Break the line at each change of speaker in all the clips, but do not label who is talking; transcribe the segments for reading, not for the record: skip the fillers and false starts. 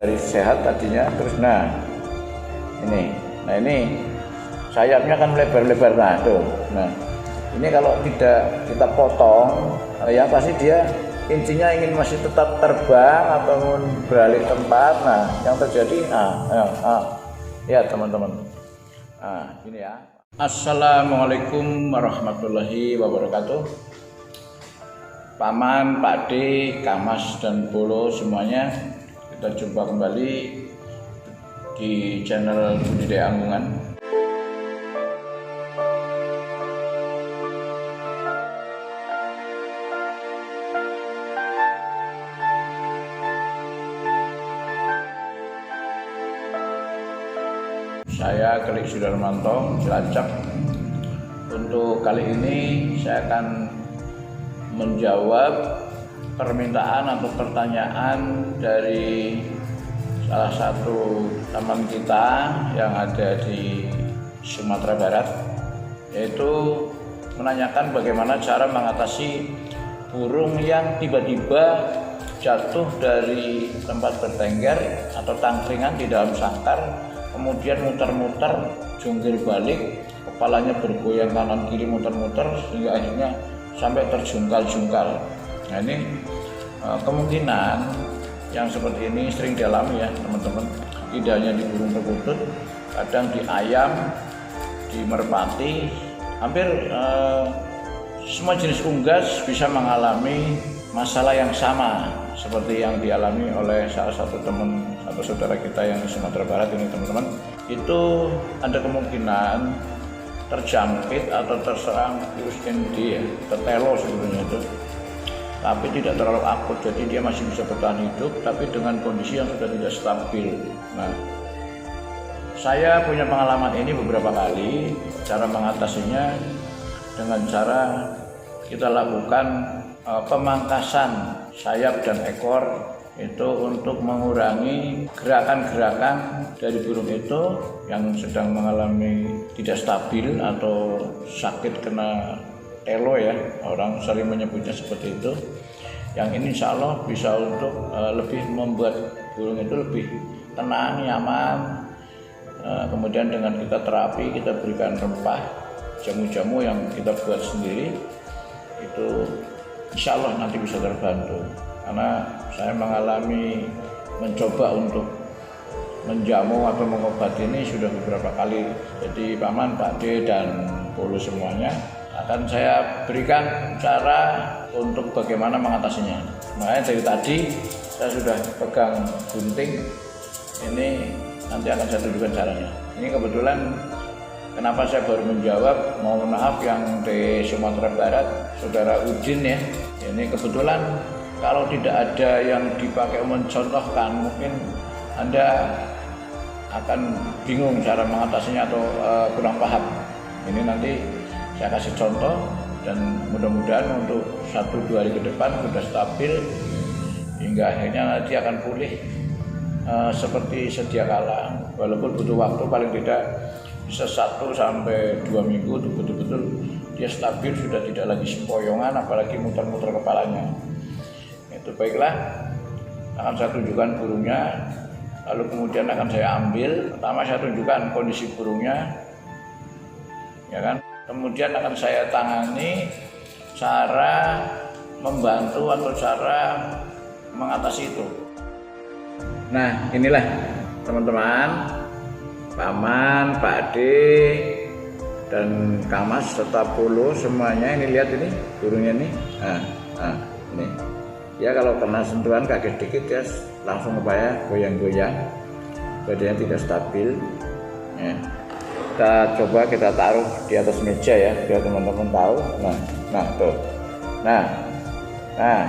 dari sehat tadinya, terus ini sayapnya kan lebar-lebar, tuh. Ini kalau tidak kita potong, ya pasti dia intinya ingin masih tetap terbang ataupun beralih tempat. Yang terjadi, ya teman-teman. Ini ya. Assalamualaikum warahmatullahi wabarakatuh. Paman, Pak D, Kamas dan Bolo semuanya, kita jumpa kembali di channel Budidaya Anggungan. Saya Kelik Sudarmanto, Cilacap. Untuk kali ini saya akan menjawab permintaan atau pertanyaan dari salah satu teman kita yang ada di Sumatera Barat, yaitu menanyakan bagaimana cara mengatasi burung yang tiba-tiba jatuh dari tempat bertengger atau tangkringan di dalam sangkar, kemudian muter-muter, jungkir balik, kepalanya bergoyang kanan kiri muter-muter hingga akhirnya sampai terjungkal-jungkal. Nah, ini kemungkinan yang seperti ini sering dialami ya teman-teman. Tidak hanya di burung perkutut, kadang di ayam, di merpati, hampir semua jenis unggas bisa mengalami masalah yang sama seperti yang dialami oleh salah satu teman atau saudara kita yang di Sumatera Barat ini teman-teman. Itu ada kemungkinan terjangkit atau terserang virus ND ya, tetelo sebetulnya itu, tapi tidak terlalu akut, jadi dia masih bisa bertahan hidup tapi dengan kondisi yang sudah tidak stabil. Nah, saya punya pengalaman ini beberapa kali. Cara mengatasinya dengan cara kita lakukan pemangkasan sayap dan ekor itu untuk mengurangi gerakan-gerakan dari burung itu yang sedang mengalami tidak stabil atau sakit kena telo ya, orang sering menyebutnya seperti itu. Yang ini insya Allah bisa untuk lebih membuat burung itu lebih tenang, nyaman. Kemudian dengan kita terapi, kita berikan rempah, jamu-jamu yang kita buat sendiri, itu insya Allah nanti bisa terbantu. Karena saya mencoba untuk menjamu atau mengobati ini sudah beberapa kali. Jadi Paman, Pak D dan Bolo semuanya akan saya berikan cara untuk bagaimana mengatasinya. Makanya dari tadi saya sudah pegang gunting, ini nanti akan saya tunjukkan caranya. Ini kebetulan kenapa saya baru menjawab, mohon maaf yang di Sumatera Barat, Saudara Udin ya. Ini kebetulan kalau tidak ada yang dipakai mencontohkan, mungkin Anda akan bingung cara mengatasinya atau kurang paham. Ini nanti saya kasih contoh dan mudah-mudahan untuk 1-2 hari ke depan sudah stabil hingga akhirnya nanti akan pulih seperti sedia kala. Walaupun butuh waktu paling tidak bisa 1-2 minggu untuk betul-betul dia stabil, sudah tidak lagi sempoyongan apalagi muter-muter kepalanya. Itu baiklah, akan saya tunjukkan burungnya, lalu kemudian akan saya ambil. Pertama saya tunjukkan kondisi burungnya, ya kan. Kemudian akan saya tangani cara membantu atau cara mengatasi itu. Nah, inilah teman-teman, Paman, Pak D dan Kamas serta Bolo semuanya. Ini lihat ini burungnya nih. Ini. Ya kalau kena sentuhan kaget dikit ya langsung goyang-goyang, badannya tidak stabil. Ya. Kita coba kita taruh di atas meja ya biar teman-teman tahu. Tuh. Nah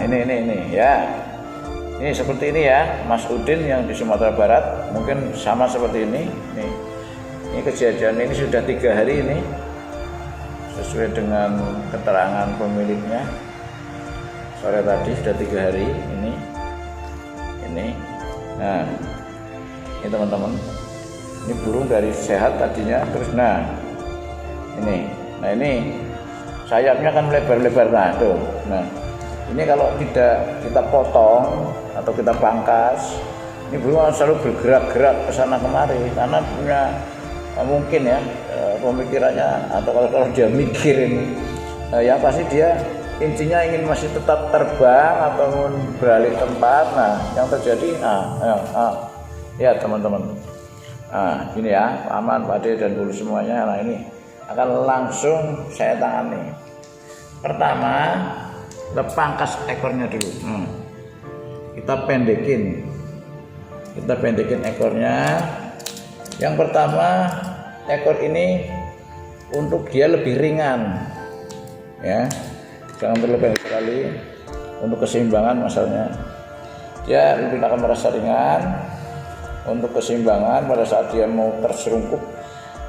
ini ya. Ini seperti ini ya, Mas Udin yang di Sumatera Barat mungkin sama seperti ini. Ini kejadian ini sudah 3 hari ini sesuai dengan keterangan pemiliknya. Sore tadi sudah 3 hari ini. Nah, ini teman-teman, ini burung dari sehat tadinya, terus ini sayapnya kan lebar-lebar, tuh. Ini kalau tidak kita potong atau kita pangkas, Ini burung selalu bergerak-gerak ke sana kemari karena punya mungkin ya pemikirannya, atau kalau dia mikir ini yang pasti dia intinya ingin masih tetap terbang ataupun beralih tempat. Nah yang terjadi ya teman-teman, gini ya Paman, Pak Ade dan dulu semuanya. Nah ini akan langsung saya tangani. Pertama, pangkas ekornya dulu. Kita pendekin ekornya. Yang pertama, ekor ini untuk dia lebih ringan ya, jangan terlalu sekali untuk keseimbangan. Masalahnya dia lebih akan merasa ringan untuk keseimbangan pada saat dia mau terserungkup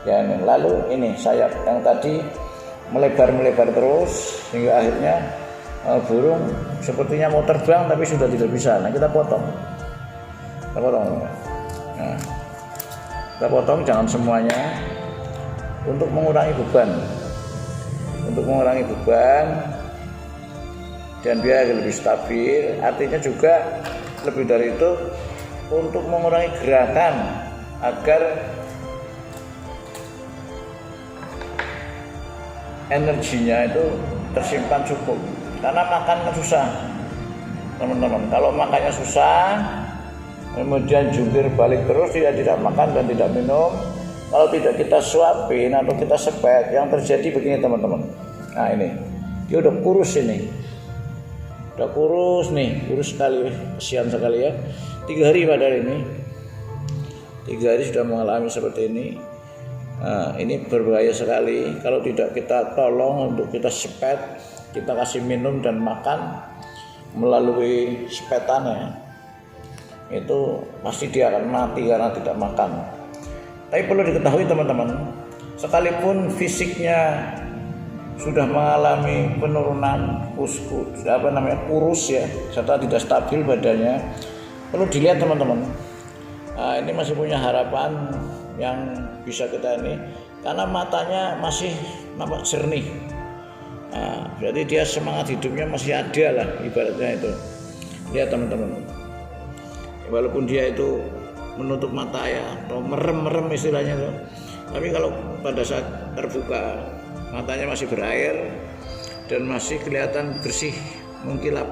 ya. Lalu ini sayap yang tadi melebar terus hingga akhirnya burung sepertinya mau terbang tapi sudah tidak bisa. Nah kita potong. Nah, kita potong, jangan semuanya, untuk mengurangi beban dan biar lebih stabil. Artinya juga lebih dari itu untuk mengurangi gerakan agar energinya itu tersimpan cukup. Karena makan kan susah teman-teman. Kalau makannya susah, kemudian jungkir balik terus, dia tidak makan dan tidak minum, kalau tidak kita suapin atau kita sepet, yang terjadi begini teman-teman. Nah ini dia udah kurus, ini udah kurus nih, kurus sekali, kesian sekali ya. 3 hari padahal ini 3 hari sudah mengalami seperti ini. Nah, ini berbahaya sekali kalau tidak kita tolong untuk kita sepet, kita kasih minum dan makan melalui sepetannya, itu pasti dia akan mati karena tidak makan. Tapi perlu diketahui teman-teman, sekalipun fisiknya sudah mengalami penurunan kurus ya, serta tidak stabil badannya, perlu dilihat teman-teman. Nah, ini masih punya harapan yang bisa kita ini, karena matanya masih nampak jernih. Nah, berarti dia semangat hidupnya masih ada lah ibaratnya itu. Lihat teman-teman, walaupun dia itu menutup mata ya, atau merem istilahnya tuh, tapi kalau pada saat terbuka matanya masih berair dan masih kelihatan bersih mengkilap.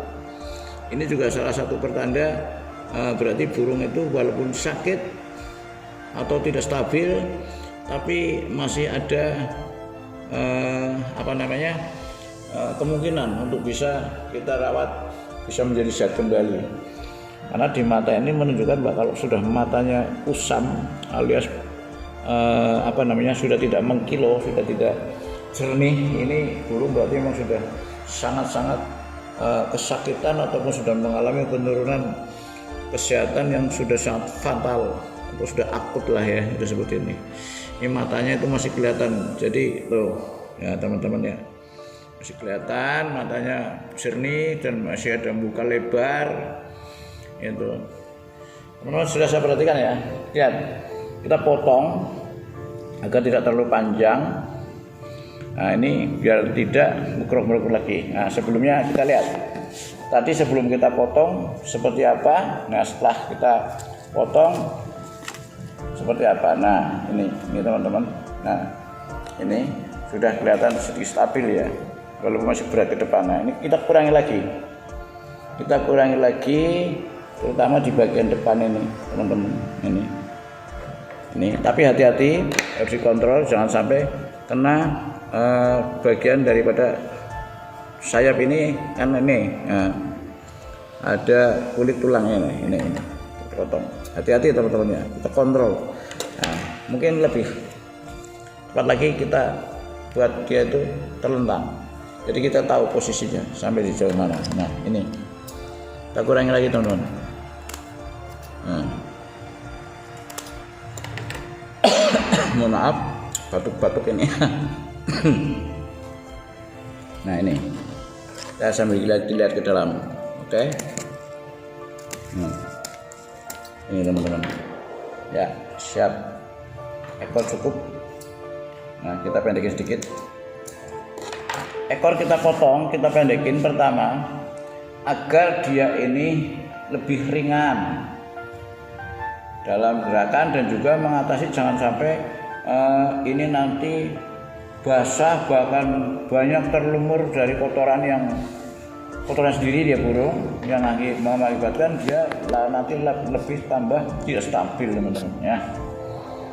Ini juga salah satu pertanda berarti burung itu walaupun sakit atau tidak stabil, tapi masih ada kemungkinan untuk bisa kita rawat, bisa menjadi sehat kembali. Karena di mata ini menunjukkan bahwa kalau sudah matanya kusam alias sudah tidak mengkilau, sudah tidak jernih, ini burung berarti memang sudah sangat-sangat kesakitan ataupun sudah mengalami penurunan kesehatan yang sudah sangat fatal atau sudah akut lah ya, itu seperti ini. Ini matanya itu masih kelihatan, jadi tuh ya teman-teman ya, masih kelihatan matanya jernih dan masih ada muka lebar. Itu teman-teman sudah saya perhatikan ya. Lihat, kita potong agar tidak terlalu panjang. Nah ini biar tidak mukruk-mukruk lagi. Nah sebelumnya kita lihat tadi sebelum kita potong seperti apa. Nah setelah kita potong seperti apa. Nah ini teman-teman. Nah ini sudah kelihatan sedikit stabil ya, walaupun masih berat ke depan. Nah ini kita kurangi lagi, terutama di bagian depan ini teman-teman. Ini tapi hati-hati, harus dikontrol jangan sampai kena bagian daripada sayap ini kan. Ini ada kulit tulangnya ini potong. Hati-hati teman-teman ya, kita kontrol. Nah, mungkin lebih cepat lagi kita buat dia itu terlentang, jadi kita tahu posisinya sampai di jauh mana. Nah ini kita kurangi lagi teman-teman. Mohon maaf batuk-batuk ini. Nah ini kita sambil dilihat ke dalam. Oke. Ini teman-teman ya, siap, ekor cukup. Nah kita pendekin sedikit, ekor kita potong, kita pendekin pertama agar dia ini lebih ringan dalam gerakan dan juga mengatasi jangan sampai ini nanti basah, bahkan banyak terlumur dari kotoran sendiri dia burung yang mengakibatkan dia nanti lebih tambah tidak stabil teman-teman ya.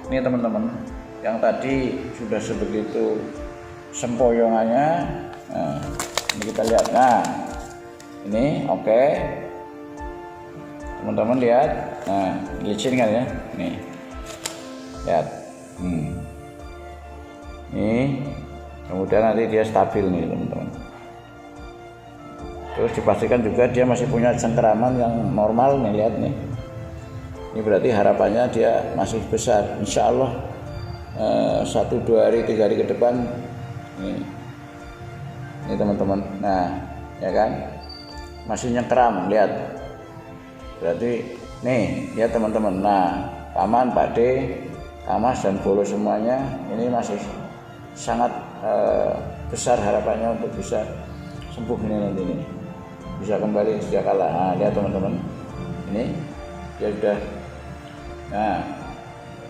Ini teman-teman yang tadi sudah sebegitu sempoyongannya. Nah, ini kita lihat. Nah ini oke. Teman-teman lihat. Nah licin kan ya, nih lihat. Nih kemudian nanti dia stabil nih teman-teman. Terus dipastikan juga dia masih punya cengkeraman yang normal nih, lihat nih. Ini berarti harapannya dia masih besar. Insya Allah 1, 2 hari, 3 hari ke depan ini teman-teman. Nah ya kan masih nyengkeram, lihat. Berarti nih lihat teman-teman. Nah paman, pakde, kamas dan bolo semuanya ini masih sangat besar harapannya untuk bisa sembuh ini nanti ini, bisa kembali sejak kala. Nah lihat teman-teman, ini dia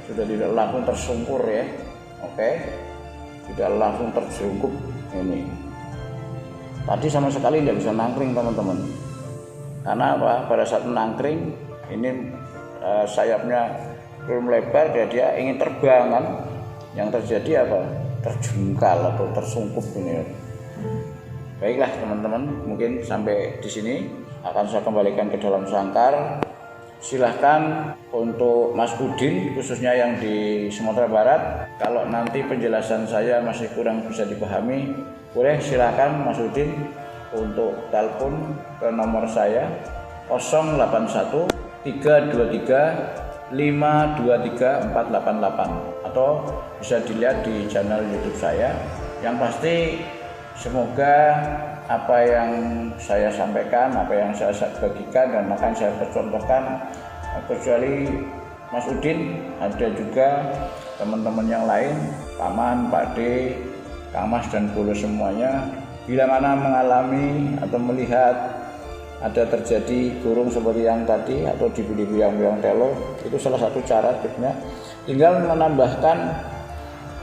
sudah tidak langsung tersungkur ya. Oke, tidak langsung tersungkup ini. Tadi sama sekali tidak bisa nangkring teman-teman. Karena apa? Pada saat menangkring ini sayapnya belum lebar dan dia ingin terbang kan. Yang terjadi apa? Terjungkal atau tersungkup ini. Baiklah teman-teman, mungkin sampai di sini akan saya kembalikan ke dalam sangkar. Silahkan untuk Mas Udin khususnya yang di Sumatera Barat, kalau nanti penjelasan saya masih kurang bisa dipahami, boleh silahkan Mas Udin untuk telepon ke nomor saya 081 323 523 488 atau bisa dilihat di channel YouTube saya. Yang pasti semoga apa yang saya sampaikan, apa yang saya bagikan dan akan saya percontohkan, kecuali Mas Udin, ada juga teman-teman yang lain, paman, pakde, kamas dan bolo semuanya, bila mana mengalami atau melihat ada terjadi burung seperti yang tadi atau dibeli biang-biang telo, itu salah satu cara tipsnya. Tinggal menambahkan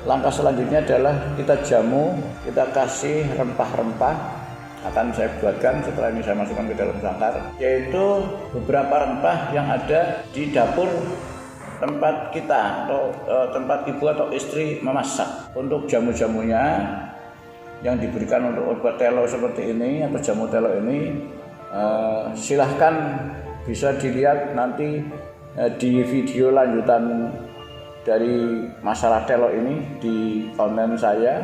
langkah selanjutnya adalah kita jamu, kita kasih rempah-rempah. Akan saya buatkan setelah ini saya masukkan ke dalam sangkar, yaitu beberapa rempah yang ada di dapur tempat kita atau tempat ibu atau istri memasak. Untuk jamu-jamunya yang diberikan untuk obat telo seperti ini atau jamu telo ini, silahkan bisa dilihat nanti di video lanjutan dari masalah telo ini di konten saya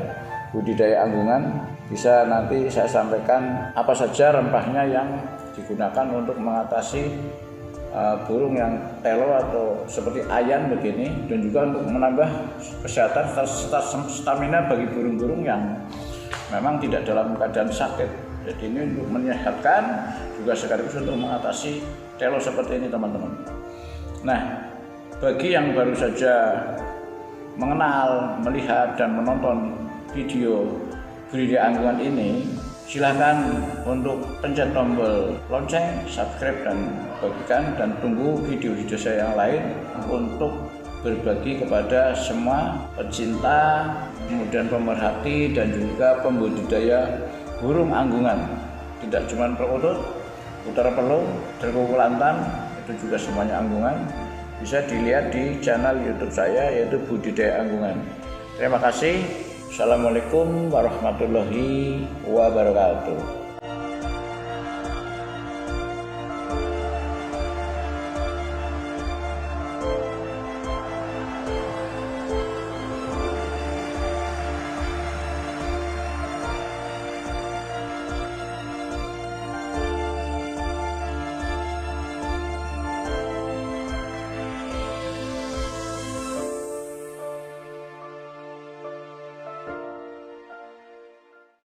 Budidaya Anggungan. Bisa nanti saya sampaikan apa saja rempahnya yang digunakan untuk mengatasi burung yang telo atau seperti ayan begini, dan juga untuk menambah kesehatan stamina bagi burung-burung yang memang tidak dalam keadaan sakit. Jadi ini untuk menyehatkan juga sekaligus untuk mengatasi telo seperti ini teman-teman. Nah, bagi yang baru saja mengenal, melihat dan menonton video Budidaya Anggungan ini, silahkan untuk pencet tombol lonceng, subscribe dan bagikan, dan tunggu video-video saya yang lain untuk berbagi kepada semua pecinta, kemudian pemerhati dan juga pembudidaya burung anggungan. Tidak cuma perkutut, utara pelung, terkukulantan, itu juga semuanya anggungan. Bisa dilihat di channel YouTube saya yaitu Budidaya Anggungan. Terima kasih. Assalamualaikum warahmatullahi wabarakatuh.